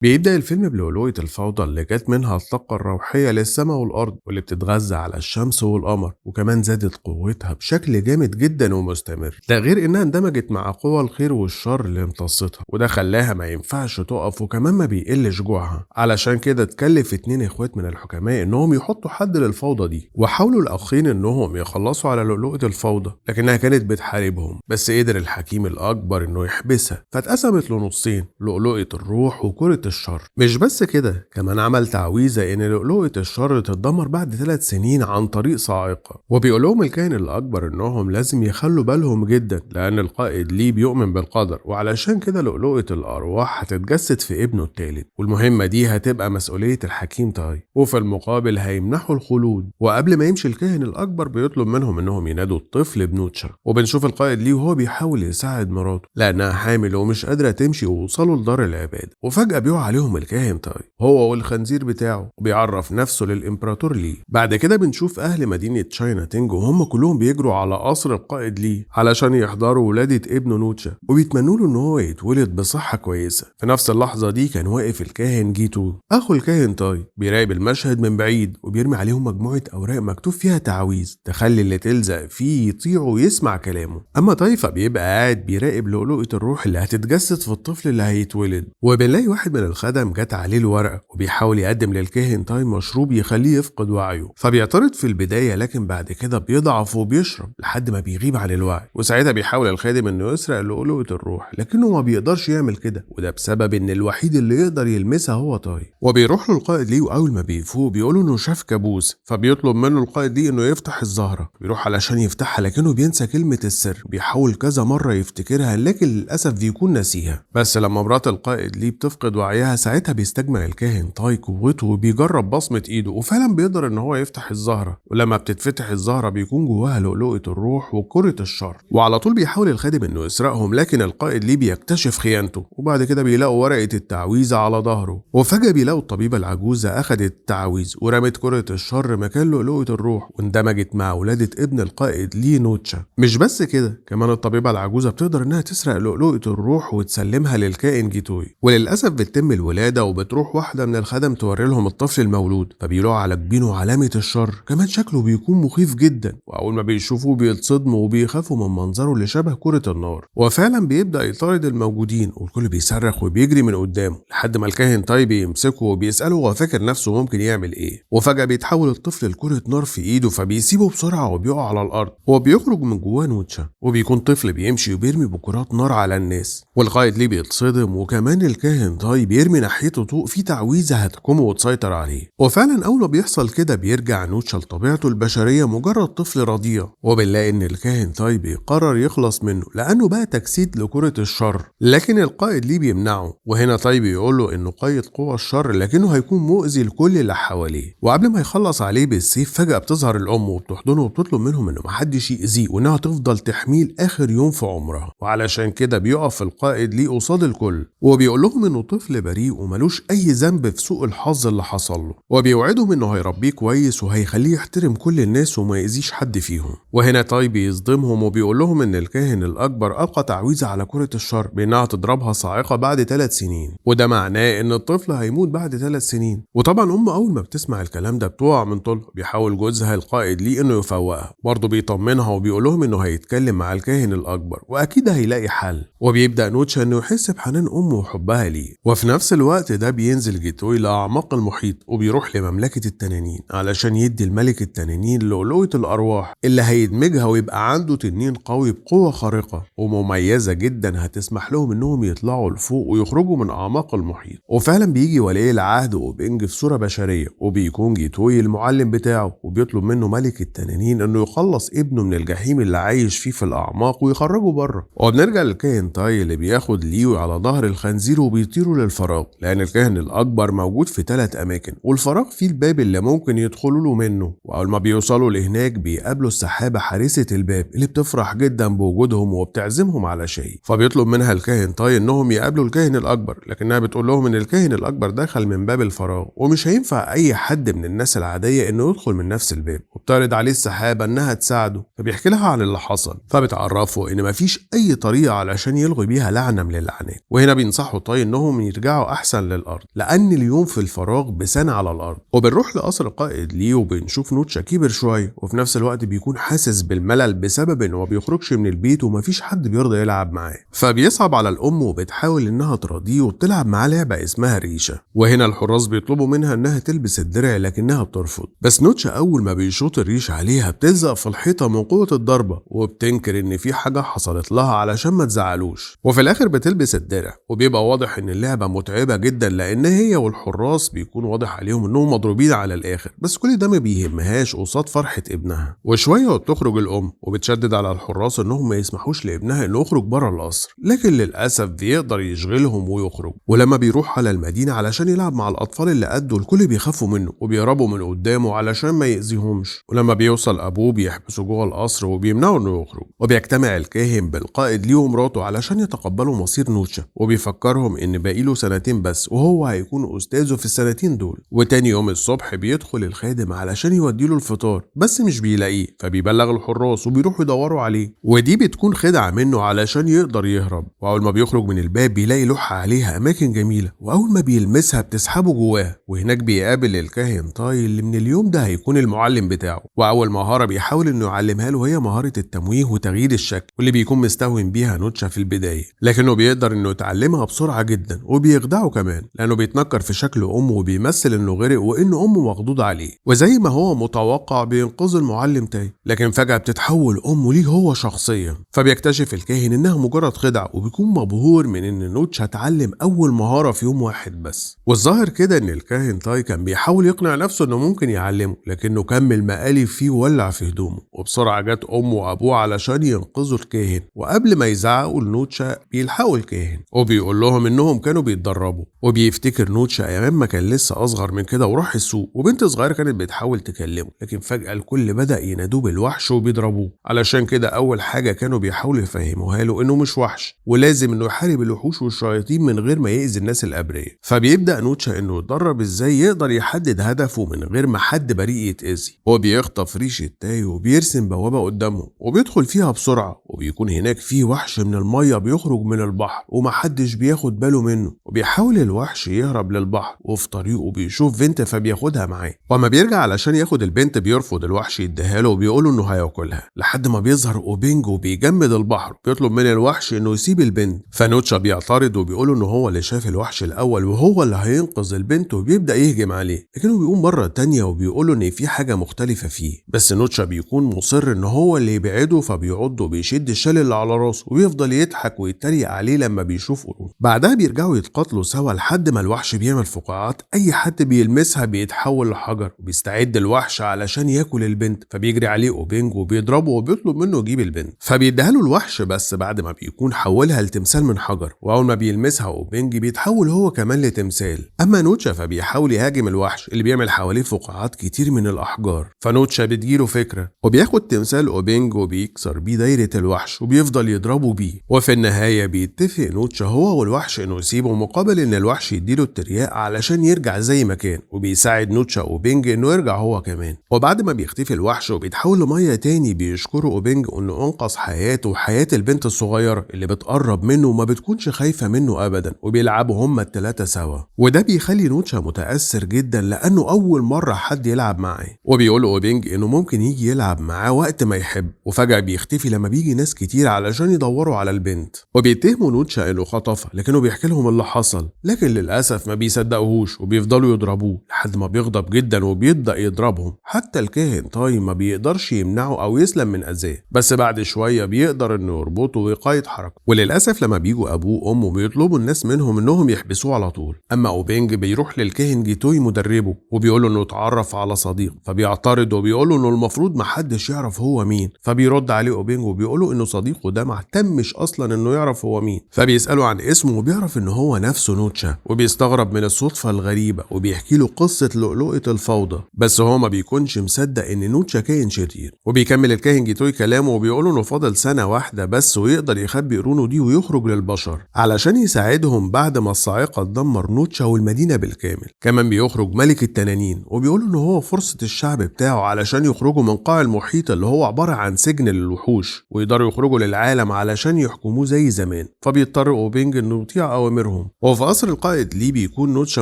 بيبدأ الفيلم بلؤلؤة الفوضى اللي جت منها الطاقة الروحية للسماء والأرض واللي بتتغذى على الشمس والقمر، وكمان زادت قوتها بشكل جامد جدا ومستمر. ده غير إنها اندمجت مع قوى الخير والشر اللي امتصتها، وده خلاها ما ينفعش تقف، وكمان ما بيقلش جوعها. علشان كده اتكلف اتنين اخوات من الحكماء إنهم يحطوا حد للفوضى دي، وحاولوا الأخين إنهم يخلصوا على لؤلؤة الفوضى، لكنها كانت بتحاربهم. بس قدر الحكيم الأكبر إنه يحبسها، فاتقسمت لنصين: لؤلؤة الروح وكرة الشر. مش بس كده، كمان عمل تعويذة ان لؤلؤة الشر تتدمر بعد 3 سنين عن طريق صاعقة. وبيقول لهم الكاهن الاكبر انهم لازم يخلوا بالهم جدا، لان القائد ليه بيؤمن بالقدر، وعلشان كده لؤلؤة الارواح هتتجسد في ابنه الثالث، والمهمة دي هتبقى مسؤولية الحكيم تاي، وفي المقابل هيمنحوا الخلود. وقبل ما يمشي الكاهن الاكبر بيطلب منهم انهم ينادوا الطفل بنوتشا، وبنشوف القائد ليه وهو بيحاول يساعد مراته لانها حامل ومش قادرة تمشي، ووصلوا لدار العبادة. وفجأة بيقع عليهم الكاهن تاي هو والخنزير بتاعه، وبيعرف نفسه للإمبراطور لي. بعد كده بنشوف أهل مدينة تشاينا تينج وهم كلهم بيجروا على قصر القائد لي علشان يحضروا ولادة ابنه نوتشا، وبيتمنوا له إن هو يتولد بصحة كويسة. في نفس اللحظة دي كان واقف الكاهن جيتو أخو الكاهن تاي بيراقب المشهد من بعيد، وبيرمي عليهم مجموعة أوراق مكتوب فيها تعاويذ تخلي اللي تلزق فيه يطيع ويسمع كلامه. أما تاي فبيبقى قاعد بيراقب لؤلؤة الروح اللي هتتجسد في الطفل اللي هيتولد. وبنلاقي واحد من الخدم جت عليه الورقة وبيحاول يقدم للكاهن تاي مشروب يخليه يفقد وعيه، فبيعترض في البداية، لكن بعد كده بيضعف وبيشرب لحد ما بيغيب عن الوعي. وساعتها بيحاول الخادم انه يسرق لؤلؤة الروح، لكنه ما بيقدرش يعمل كده، وده بسبب ان الوحيد اللي يقدر يلمسها هو تاي. وبيروح له القائد ليه، واول ما بيفوق بيقولوا انه شاف كابوس، فبيطلب منه القائد ليه انه يفتح الزهرة. بيروح علشان يفتحها، لكنه بينسى كلمة السر. بيحاول كذا مرة يفتكرها، لكن للأسف بيكون ناسيها. بس لما مرات القائد ليه بتفقد وعيها، ساعتها بيستجمع الكاهن تاي قوته وبيجرب بصمة ايده، وفعلا بيقدر ان هو يفتح الزهرة. ولما بتتفتح الزهرة بيكون جواها لؤلؤة الروح وكرة الشر. وعلى طول بيحاول الخادم انه يسرقهم، لكن القائد ليه بيكتشف خيانته. وبعد كده بيلاقوا ورقة التعويذة على ظهره، وفجأة بيلاقوا الطبيبة العجوزة اخدت التعويذ ورمت كرة الشر مكان لؤلؤة الروح، واندمجت مع ولادة ابن القائد ليه نوتشا. مش بس كده، كمان الطبيبة العجوزة بتقدر انها تسرق لؤلؤة الروح وتسلمها للكائن جيتوي. وللأسف بتتم الولادة، وبتروح واحدة من الخدم توري لهم الطفل المولود، فبيلاقوا على جبينه علامة الشر. كمان شكله بيكون مخيف جدا، وأول ما بيشوفوه بيتصدموا وبيخافوا من منظره اللي شبه كرة النار. وفعلا بيبدأ يطارد الموجودين، والكل بيصرخ وبيجري من قدامه، لحد ما الكاهن تاي بيمسكه وبيسأله هو فاكر نفسه ممكن يعمل ايه. وفجأة بيتحول الطفل لكرة نار في ايده، فبيسيبه بسرعة وبيقع على الأرض. هو بيخرج من جواه نوتشا، وبيكون طفل بيمشي وبيرمي بكرات نار على الناس. والقائد ليه بيتصدم، وكمان الكاهن تاي بيرمي ناحيته طوق فيه تعويذة هتحكمه وتسيطر عليه. وفعلا أول ما بيحصل كده بيرجع نوتشا لطبيعته البشرية مجرد طفل رضيع. وبنلاقي إن الكاهن تاي بيقرر يخلص منه لأنه بقى تجسيد لكرة الشر، لكن القائد ليه بيمنعه. وهنا تاي بيقول له إنه قيد قوى الشر، لكنه هيكون مؤذي لكل اللي حواليه. وقبل ما يخلص عليه بالسيف، فجأة بتظهر الأم وبتحضنه وبتطلب منهم إنه محدش يأذيه، وإنها تفضل تحميه لآخر يوم في عمرها. وعلشان كده بيقف القائد ليه قصاد الكل، وبيقول لهم إنه طفل بريء وملوش أي ذنب في سوء الحظ اللي حصل له، وبيوعدهم إنه هيربيه كويس وهيخليه يحترم كل الناس وما يأذيش حد فيهم. وهنا تاي بيصدمهم وبيقول لهم إن الكاهن الأكبر ألقى تعويذة على كرة الشر بإنها تضربها صاعقة بعد 3 سنين، وده معناه إن الطفل هيموت بعد 3 سنين. وطبعا أول ما بتسمع الكلام ده بتقع من طولها. بيحاول جوزها القائد ليه إنه يفوقها، برضه بيطمنها وبيقول لهم إنه هيتكلم مع الكاهن الأكبر وأكيد هيلاقي حل. وبيبدأ نوتشا إنه يحس بحنان أمه وحبها ليه. وفي نفس الوقت ده بينزل جيتوي لأعماق المحيط، وبيروح لمملكة التنانين علشان يدي الملك التنانين لؤلؤة الأرواح اللي هيدمجها، ويبقى عنده تنين قوي بقوة خارقة ومميزة جدا هتسمح لهم إنهم يطلعوا لفوق ويخرجوا من أعماق المحيط. وفعلا بيجي ولي العهد وبينج في صورة بشرية، وبيكون جيتوي المعلم بتاعه، وبيطلب منه ملك التنانين إنه يخلص ابنه من الجحيم اللي عايش فيه في الأعماق ويخرجه بره. وبنرجع للكاهن تاي اللي بياخد ليو على ظهر الخنزير وبيطيروا للفراغ، لأن الكاهن الأكبر موجود في 3 أماكن، والفراغ فيه الباب اللي ممكن يدخلوا له منه. وأول ما بيوصلوا لهناك بيقابلوا السحابة حارسة الباب اللي بتفرح جدا بوجودهم وبتعزمهم على شيء. فبيطلب منها الكاهن تاي إنهم يقابلوا الكاهن الأكبر، لكنها بتقول لهم إن الكاهن الأكبر دخل من باب الفراغ، ومش هينفع أي حد من الناس العادية إنه يدخل من نفس الباب. وبتعرض عليه السحابة إنها تساعده، فبيحكي لها عن اللي حصل، فبتعرفه إن مفيش أي طريقة علشان يلغي بيها لعنة من اللعنات. وهنا بينصحوا تاي إنهم يرجعوا يرجعوا أحسن للأرض، لأن اليوم في الفراغ بسنة على الأرض. وبنروح لقصر القائد ليه وبنشوف نوتشا كبر شوية، وفي نفس الوقت بيكون حاسس بالملل بسبب إنه ما بيخرجش من البيت ومفيش حد بيرضى يلعب معاه، فبيصعب على الأم وبتحاول إنها تراضيه وبتلعب معاه لعبة اسمها ريشة. وهنا الحراس بيطلبوا منها إنها تلبس الدرع لكنها بترفض، بس نوتشا أول ما بيشوط الريشة عليها بتلزق في الحيطة من قوة الضربة، وبتنكر إن في حاجة حصلت لها علشان ما تزعلوش. وفي الآخر بتلبس الدرع، وبيبقى واضح إن اللعبة متعبة جدا لأن هي والحراس بيكون واضح عليهم إنهم مضروبين على الآخر، بس كل ده ما بيهمهاش قصاد فرحة ابنها. وشوية وبتخرج الأم وبتشدد على الحراس إنهم ما يسمحوش لابنها إنه يخرج بره القصر، لكن للأسف بيقدر يشغلهم ويخرج. ولما بيروح على المدينة علشان يلعب مع الأطفال اللي قده، الكل بيخافوا منه وبيهربوا من قدامه علشان ما يأذيهمش. ولما بيوصل أبوه بيحبسه جوه القصر وبيمنعه إنه يخرج. وبيجتمع الكاهن بالقائد ليه ومراته علشان يتقبلوا مصير نوتشا، وبيفكرهم إن باقيله سنتين بس وهو هيكون أستاذه في السنتين دول. وتاني يوم الصبح بيدخل الخادم علشان يوديله الفطار، بس مش بيلاقيه، فبيبلغ الحراس وبيروحوا يدوروا عليه. ودي بتكون خدعة منه علشان يقدر يهرب. وأول ما بيخرج من الباب بيلاقي لوحة عليها أماكن جميلة، وأول ما بيلمسها بتسحبه جواها. وهناك بيقابل الكاهن تاي اللي من اليوم ده هيكون المعلم بتاعه. وأول مهارة بيحاول إنه يعلمها له هي مهارة التمويه وتغيير الشكل، واللي بيكون مستهون بيها نوتشا في البداية، لكنه بيقدر إنه يتعلمها بسرعة جدا. وبيخدعه كمان لأنه بيتنكر في شكل أمه وبيمثل إنه غرق وإن أمه مخضوضة عليه، وزي ما هو متوقع بينقذ المعلم تاي. لكن فجأة بتتحول أمه ليه هو شخصيا، فبيكتشف الكاهن إنها مجرد خدعة، وبيكون مبهور من إن نوتشا اتعلم أول مهارة في يوم واحد بس. والظاهر كده إن الكاهن تاي كان بيحاول يقنع نفسه إنه ممكن يعلمه، لكنه كمل مقالب فيه وولع في هدومه. وبسرعة جت أمه وأبوه علشان ينقذوا الكاهن، وقبل ما يزعقوا لنوتشا بيلحقوا الكاهن وبيقول لهم إنهم كانوا بيتدربوا. وبيفتكر نوتشا أيام ما كان لسه أصغر من كده وراح السوق، وبنت صغيرة كانت بتحاول تكلمه، لكن فجأة الكل بدأ ينادوه بالوحش وبيضربوه. علشان كده أول حاجة كانوا بيحاولوا يفهموها له إنه مش وحش، ولازم إنه يحارب الوحوش والشياطين من غير ما يأذي الناس الأبرياء. فبيبدأ نوتشا إنه يتدرب إزاي يقدر يحدد هدفه من غير ما حد بريء يتأذي. هو بيخطف ريشة تاي وبيرسم بوابة قدامه وبيدخل فيها بسرعة، وبيكون هناك فيه وحش من المية بيخرج من البحر ومحدش بياخد باله منه. وبيحاول الوحش يهرب للبحر، وفي طريقه بيشوف بنت فبياخدها معاه. وما بيرجع علشان ياخد البنت بيرفض الوحش يديها له وبيقوله إنه هياكلها، لحد ما بيظهر أوبينج وبيجمد البحر بيطلب من الوحش إنه يسيب البنت. فنوتشا بيعترض وبيقوله إنه هو اللي شاف الوحش الأول وهو اللي هينقذ البنت، وبيبدأ يهجم عليه، لكنه بيقوم مرة تانية وبيقوله إن في حاجة مختلفة فيه. بس نوتشا بيكون مصر إن هو اللي يبعده، فبيعض وبيشد الشال اللي على راسه ويفضل يضحك ويتريق عليه لما بيشوف قرون. بعدها بيرجعوا يتقاتلوا سوا لحد ما الوحش بيعمل فقاعات أي حد بيلمسها بيتحول لحجر. وبيستعد الوحش علشان ياكل البنت، فبيجري عليه أوبينج وبيضربه وبيطلب منه يجيب البنت، فبيديها له الوحش بس بعد ما بيكون حولها لتمثال من حجر. وأول ما بيلمسها أوبينج بيتحول هو كمان لتمثال. أما نوتشا فبيحاول يهاجم الوحش اللي بيعمل حواليه فقاعات كتير من الأحجار. فنوتشا بتجيله فكرة وبياخد تمثال أوبينج وبيكسر بيه دايرة الوحش وبيفضل يضربه بيه. وفي النهاية بيتفق نوتشا هو والوحش إنه يسيبه مقابل إن الوحش يديله الترياق علشان يرجع زي ما كان. وبيساعد نوتشا أوبينج إنه يرجع هو كمان. وبعد ما بيختفي الوحش وبيتحول لمية تاني بيشكروا أوبينج إنه أنقذ حياته وحياة البنت الصغيرة اللي بتقرب منه وما بتكونش خايفة منه أبدا. وبيلعبوا هما التلاتة سوا، وده بيخلي نوتشا متأثر جدا لأنه أول مرة حد يلعب معاه. وبيقول أوبينج إنه ممكن يجي يلعب معاه وقت ما يحب. وفجأة بيختفي لما بيجي ناس كتير علشان يدوروا على البنت، وبيتهموا نوتشا إنه خطفها، لكنه بيحكي لهم اللي حصل، لكن للأسف ما بيصدقوهوش وبيفضلوا يضربوه لحد ما بيغضب جدا وبيبدأ يضربهم. حتى الكاهن تاي ما بيقدرش يمنعه أو يسلم من أذاه، بس بعد شوية بيقدر إنه يربطه ويقايد حركته. وللأسف لما بيجوا أبوه وأمه بيطلبوا الناس منهم إنهم يحبسوه على طول. أما أوبينج بيروح للكاهن جيتوي مدربه وبيقوله إنه اتعرف على صديق، فبيعترض وبيقوله إنه المفروض محدش يعرف هو مين. فبيرد عليه أوبينج وبيقوله إنه صديقه ده مهتمش أصلا إنه يعرف هو مين. فبيسأله عن اسمه وبيعرف إنه هو نفسه نوتشا، وبيستغرب من الصدفة الغريبة وبيحكي له قصة لؤلؤة الفوضى، بس هو ما بيكونش مصدق إن نوتشا كائن شرير. وبيكمل الكاهن جيتوي كلامه وبيقوله إنه فاضل سنة واحدة بس ويقدر يخبي قرونه دي ويخرج للبشر علشان يساعدهم بعد ما الصاعقة تدمر نوتشا والمدينة بالكامل. كمان بيخرج ملك التنانين وبيقول إنه هو فرصة الشعب بتاعه علشان يخرجوا من قاع المحيط اللي هو عبارة عن سجن للوحوش، ويقدروا يخرجوا للعالم علشان يحكموه زي زمان. فبيضطر أوبينج إنه يطيع أوامرهم. وفي قصر القائد ليه بيكون نوتشا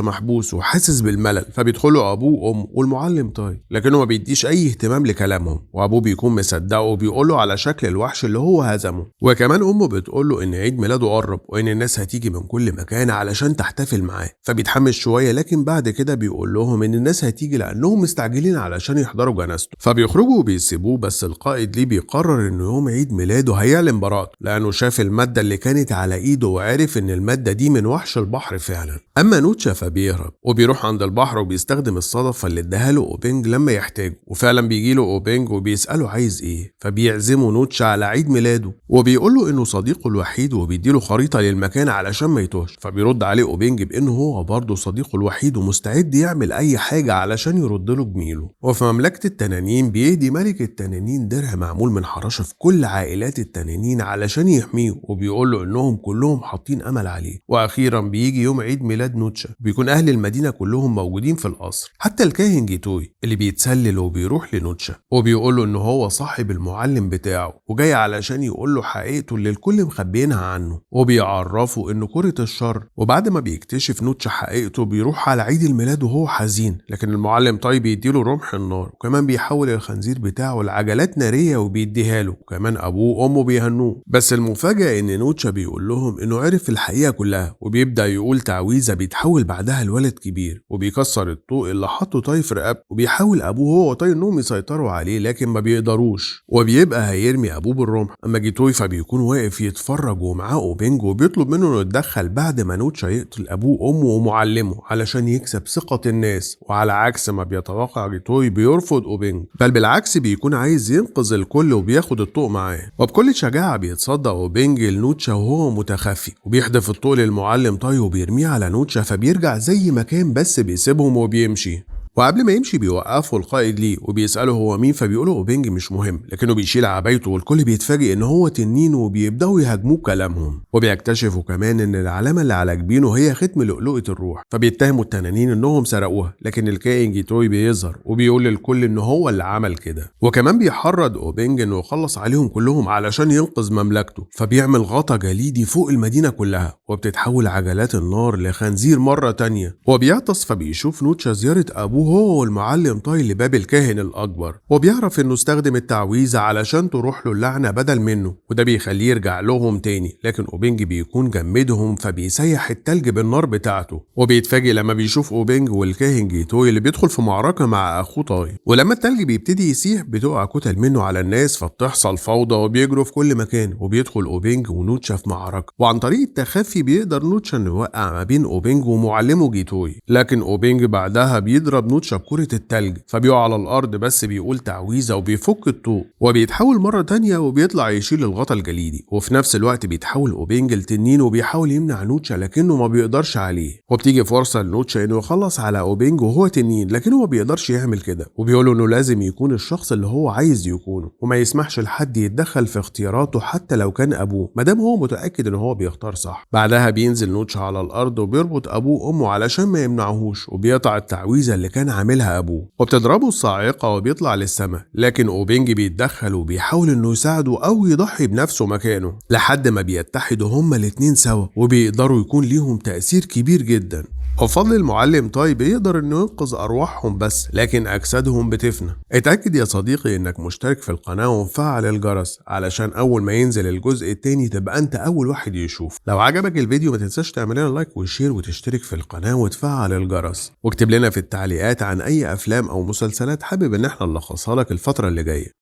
محبوس وحاسس بالملل، فبيدخلوا ابوه وامه والمعلم تاي، لكنه ما بيديش اي اهتمام لكلامهم، وابوه بيكون مصدقه وبيقوله على شكل الوحش اللي هو هزمه. وكمان امه بتقوله ان عيد ميلاده قرب وان الناس هتيجي من كل مكان علشان تحتفل معاه، فبيتحمس شويه، لكن بعد كده بيقول لهم ان الناس هتيجي لانهم مستعجلين علشان يحضروا جنازته، فبيخرجوا وبيسيبوه. بس القائد ليه بيقرر انه يوم عيد ميلاده هيعلن براءته، لانه شاف الماده اللي كانت على ايده وعرف ان الماده دي من وحش البحر فعلا. اما نوتشا فبيهرب وبيروح عند البحر وبيستخدم الصدفه اللي اداها له اوبينج لما يحتاجه، وفعلا بيجي له اوبينج وبيساله عايز ايه، فبيعزمه نوتشا على عيد ميلاده وبيقول له انه صديقه الوحيد وبيديله خريطه للمكان علشان ما يتوهش. فبيرد عليه اوبينج بانه هو برضه صديقه الوحيد ومستعد يعمل اي حاجه علشان يرد له جميله. وفي مملكه التنانين بيهدي ملك التنانين درع معمول من حراشة في كل عائلات التنانين علشان يحميه، وبيقول له انهم كلهم حاطين امل عليه. واخيرا بيجي يوم عيد ميلاد نوتشا، بيكون اهل المدينه كلهم موجودين في القصر، حتى الكاهن جيتوي اللي بيتسلل وبيروح لنوتشا وبيقول له ان هو صاحب المعلم بتاعه وجاي علشان يقول له حقيقته اللي الكل مخبيينها عنه، وبيعرفه انه كرة الشر. وبعد ما بيكتشف نوتشا حقيقته بيروح على عيد الميلاد وهو حزين، لكن المعلم طيب بيديله رمح النار، وكمان بيحول الخنزير بتاعه لعجلات ناريه وبيديها له، وكمان ابوه وامه بيهنوه. بس المفاجاه ان نوتشا بيقول لهم انه عرف الحقيقه كلها، وبيبدا يقول تعويذه بيتحول بعدها لولد كبير وبيكسر الطوق اللي حطه طاي في رقبته، وبيحاول ابوه هو وطاي انهم يسيطروا عليه لكن ما بيقدروش، وبيبقى هيرمي ابوه بالرمح. اما جيتوي فبيكون واقف يتفرج ومعاه اوبينج وبيطلب منه انه يتدخل بعد ما نوتشا يقتل ابوه وامه ومعلمه علشان يكسب ثقه الناس. وعلى عكس ما بيتوقع جيتوي بيرفض اوبينج، بل بالعكس بيكون عايز ينقذ الكل وبياخد الطوق معاه. وبكل شجاعه بيتصدى اوبينج لنوتشا وهو متخفي، وبيحدف الطوق للمعلم طاي وبيرميه على نوتشا، فبيرجع زي ما كان بس بيسيبهم وبيمشي. وقبل ما يمشي بيوقفوا القائد ليه وبيسأله هو مين، فبيقولوا اوبينج مش مهم، لكنه بيشيل عبايته والكل بيتفاجئ ان هو تنين وبيبداوا يهاجموه بكلامهم. وبيكتشفوا كمان ان العلامه اللي على جبينه هي ختم لؤلؤه الروح، فبيتهموا التنانين انهم سرقوها، لكن الكائن جيتوي بيظهر وبيقول للكل ان هو اللي عمل كده. وكمان بيحرض اوبينج انه يخلص عليهم كلهم علشان ينقذ مملكته، فبيعمل غطا جليدي فوق المدينه كلها وبتتحول عجلات النار لخنزير مره تانية. وبيعطس فبيشوف نوتشا زياره ابوه هو والمعلم طاي لباب الكاهن الأكبر، وبيعرف إنه استخدم التعويذة علشان تروح له اللعنة بدل منه، وده بيخليه يرجع لهم تاني. لكن أوبينج بيكون جمدهم فبيسيح التلج بالنار بتاعته، وبيتفاجئ لما بيشوف أوبينج والكاهن جيتوي اللي بيدخل في معركة مع أخوه طاي. ولما التلج بيبتدي يسيح بتقع كتل منه على الناس، فبتحصل فوضى وبيجروا في كل مكان، وبيدخل أوبينج ونوتشا في معركة، وعن طريق التخفي بيقدر نوتشا إنه يوقع ما بين أوبينج ومعلمه جيتوي. لكن أوبينج بعدها بيضرب نوتشا بكرة التلج فبيقع على الأرض، بس بيقول تعويذة وبيفك الطوق وبيتحول مرة تانية وبيطلع يشيل الغطا الجليدي. وفي نفس الوقت بيتحول أوبينج لتنين وبيحاول يمنع نوتشا لكنه ما بيقدرش عليه، وبتيجي فرصة لنوتشا إنه يخلص على أوبينج وهو تنين، لكنه ما بيقدرش يعمل كده، وبيقوله إنه لازم يكون الشخص اللي هو عايز يكونه، وما يسمحش لحد يتدخل في اختياراته حتى لو كان أبوه مادام هو متأكد إن هو بيختار صح. بعدها بينزل نوتشا على الأرض وبيربط أبوه وأمه علشان ما يمنعوهوش، وبيقطع التعويذة اللي كان عاملها أبوه وبتضربه الصاعقة وبيطلع للسماء، لكن أوبينج بيتدخل وبيحاول إنه يساعده أو يضحي بنفسه مكانه، لحد ما بيتحدوا هما الاتنين سوا وبيقدروا يكون ليهم تأثير كبير جدا. وبفضل المعلم طاي بيقدر انه ينقذ ارواحهم بس، لكن اجسادهم بتفنى. اتأكد يا صديقي انك مشترك في القناة ومفعل الجرس علشان اول ما ينزل الجزء التاني تبقى انت اول واحد يشوف. لو عجبك الفيديو ما تنساش تعمل لنا لايك وشير وتشترك في القناة وتفعل الجرس، واكتب لنا في التعليقات عن اي افلام او مسلسلات حابب ان احنا نلخصها لك الفترة اللي جاية.